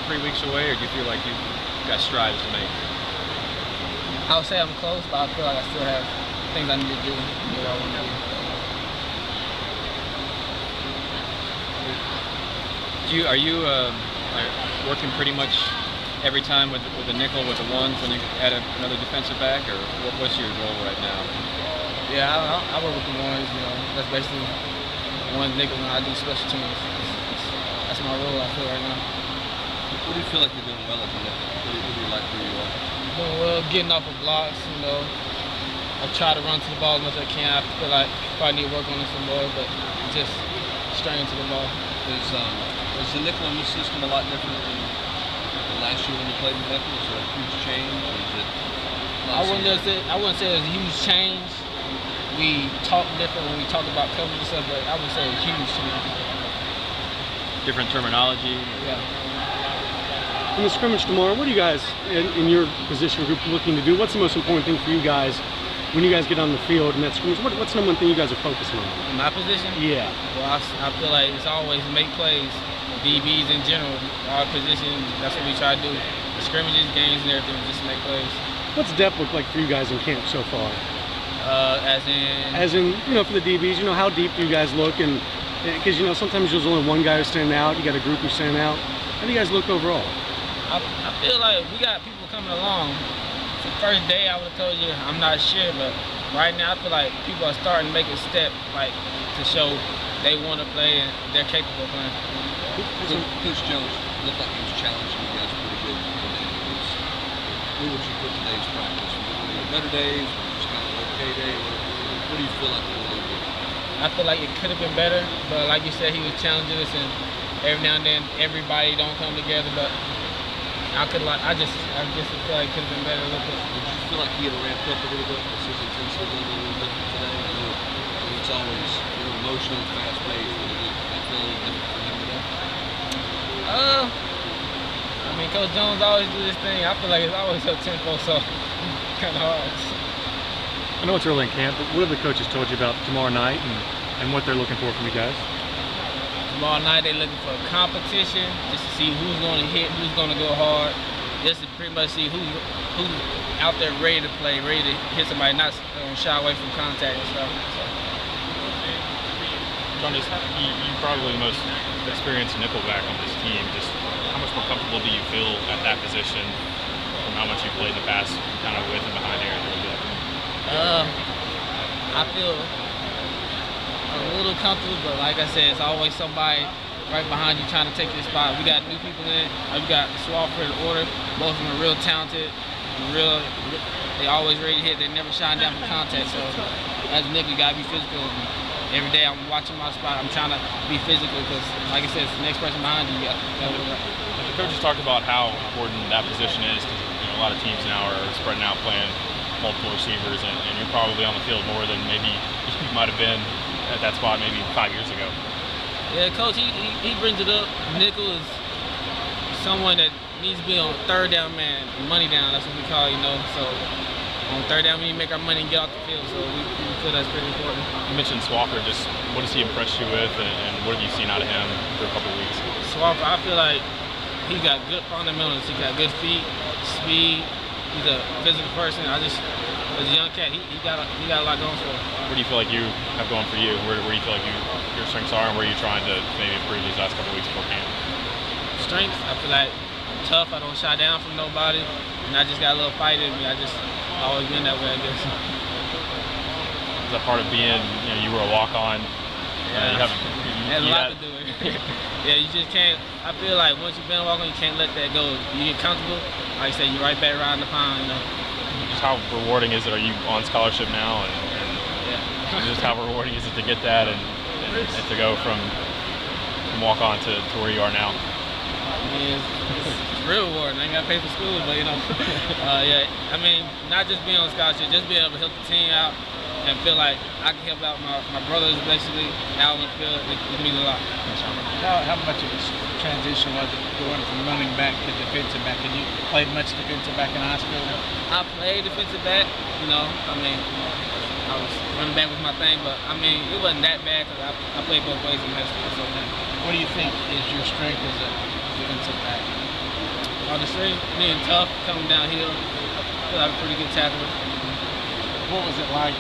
3 weeks away, or do you feel like you've got strides to make? I would say I'm close, but I feel like I still have things I need to do. Are you working pretty much every time with the nickel, with the ones, when you add another defensive back, or what's your role right now? Yeah, I work with the ones. That's basically one nickel, and I do special teams. That's my role, I feel, right now. What do you feel like you're doing well at the nickel? What do you like where you are? Doing well, getting off of blocks. I try to run to the ball as much as I can. I feel like I probably need to work on it some more, but just straight into the ball. Is the nickel in this system a lot different than last year when you played in nickel? Is there a huge change, or is it? I wouldn't say it's a huge change. We talk different when we talk about coverage and stuff, but I wouldn't say it's huge to me. Different terminology. Yeah. In the scrimmage tomorrow, what are you guys in your position group looking to do? What's the most important thing for you guys when you guys get on the field in that scrimmage? What's the number one thing you guys are focusing on? In my position? Yeah. Well, I feel like it's always make plays. DBs in general, our position, that's what we try to do. The scrimmages, games, and everything, just make plays. What's depth look like for you guys in camp so far? As in, for the DBs, how deep do you guys look? And because sometimes there's only one guy who's standing out, you got a group who's standing out. How do you guys look overall? I feel like we got people coming along. The first day I would have told you I'm not sure, but right now I feel like people are starting to make a step, like to show they want to play and they're capable of playing. Coach Jones looked like he was challenging you guys pretty good today. Where would you put today's practice? Were there better days? Were it just kind of an okay day? What do you feel like it was a little bit? I feel like it could have been better, but like you said, he was challenging us, and every now and then everybody don't come together. But I just feel like it could have been better a little bit. Did you feel like he had ramped up a little bit? Was his intensity a little different today? I know it's always emotional, fast-paced. Did it feel a little different for him today? I mean, Coach Jones always do this thing. I feel like it's always up tempo, so kind of hard. I know it's early in camp, but what have the coaches told you about tomorrow night and what they're looking for from you guys? Tomorrow night they're looking for a competition, just to see who's going to hit, who's going to go hard, just to pretty much see who's out there ready to play, ready to hit somebody, not shy away from contact and stuff. Toney, you probably the most experienced nickelback on this team. Just how much more comfortable do you feel at that position from how much you played in the past, kind of with and behind Aaron? I feel a little comfortable, but like I said, it's always somebody right behind you trying to take your spot. We got new people in. We got Swafford and Order. Both of them are real talented, they always ready to hit. They never shy down from contact. So as a nickel, you gotta be physical. Every day I'm watching my spot. I'm trying to be physical because, like I said, it's the next person behind you. The coaches talked about how important that position is because a lot of teams now are spreading out, playing multiple receivers, and you're probably on the field more than maybe you might have been at that spot maybe 5 years ago. Yeah, Coach, he brings it up. Nickel is someone that needs to be on third down man, money down. That's what we call, So on third down, we make our money and get off the field. So we feel that's pretty important. You mentioned Swafford. Just what does he impress you with, and what have you seen out of him for a couple of weeks? Swafford, I feel like he's got good fundamentals. He got good feet, speed. He's a physical person. As a young cat, he got a lot going for him. What do you feel like you have going for you? Where do you feel like your strengths are, and where are you trying to maybe improve these last couple of weeks before camp? Strengths, I feel like I'm tough. I don't shy down from nobody, and I just got a little fight in me. I just always been that way, I guess. Is that part of being, you were a walk-on? Yeah, it has a lot to do with it. Yeah, you just can't. I feel like once you've been a walk-on, you can't let that go. You get comfortable, like I said, you're right back around the pound, Just how rewarding is it? Are you on scholarship now? And just how rewarding is it to get that and to go from walk-on to where you are now? I mean, it's real rewarding. I ain't got to pay for school, but yeah. I mean, not just being on scholarship, just being able to help the team out and feel like I can help out my brothers basically out on the field. It means a lot. How much of a transition was it going from running back to defensive back? Did you play much defensive back in high school? I played defensive back. I mean, I was running back was my thing, but I mean, it wasn't that bad because I played both ways in high school. So what do you think is your strength as a defensive back? On the string, being tough, coming downhill. I feel like a pretty good tackler. What was it like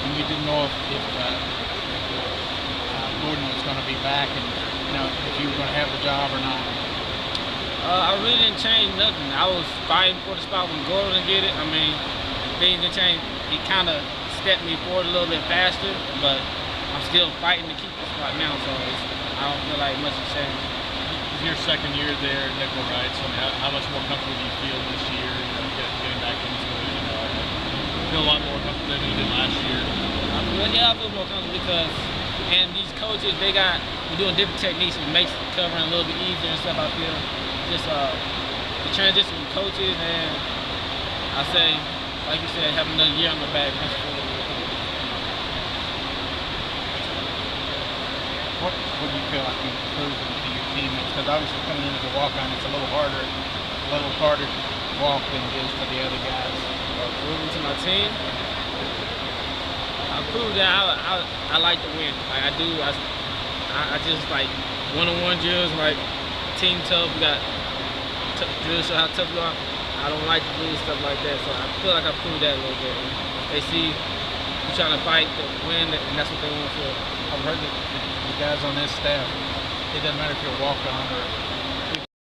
when you didn't know if Gordon was going to be back and if you were going to have the job or not? I really didn't change nothing. I was fighting for the spot when Gordon would get it. I mean, things didn't change. He kind of stepped me forward a little bit faster, but I'm still fighting to keep the spot now, so I don't feel like much has changed. It's your second year there, nickel, right? So how much more comfortable do you feel this year? Getting back into it. I feel a lot more comfortable than you did last year. I feel more comfortable because, and these coaches, we're doing different techniques, which makes covering a little bit easier and stuff. I feel just the transition from coaches, and I say, like you said, having another year on the back. What do you feel like you've improved to your teammates? Because obviously coming in as a walk-on, it's a little harder to walk than it is for the other guys. Improving to my team, I proved that I like to win. Like I do. I just like one-on-one drills, like team tough. We got drills show how tough you are. I don't like to lose, stuff like that. So I feel like I proved that a little bit. They see you trying to fight to win, and that's what they want to feel. I've heard that the guys on this staff, it doesn't matter if you're a walk-on or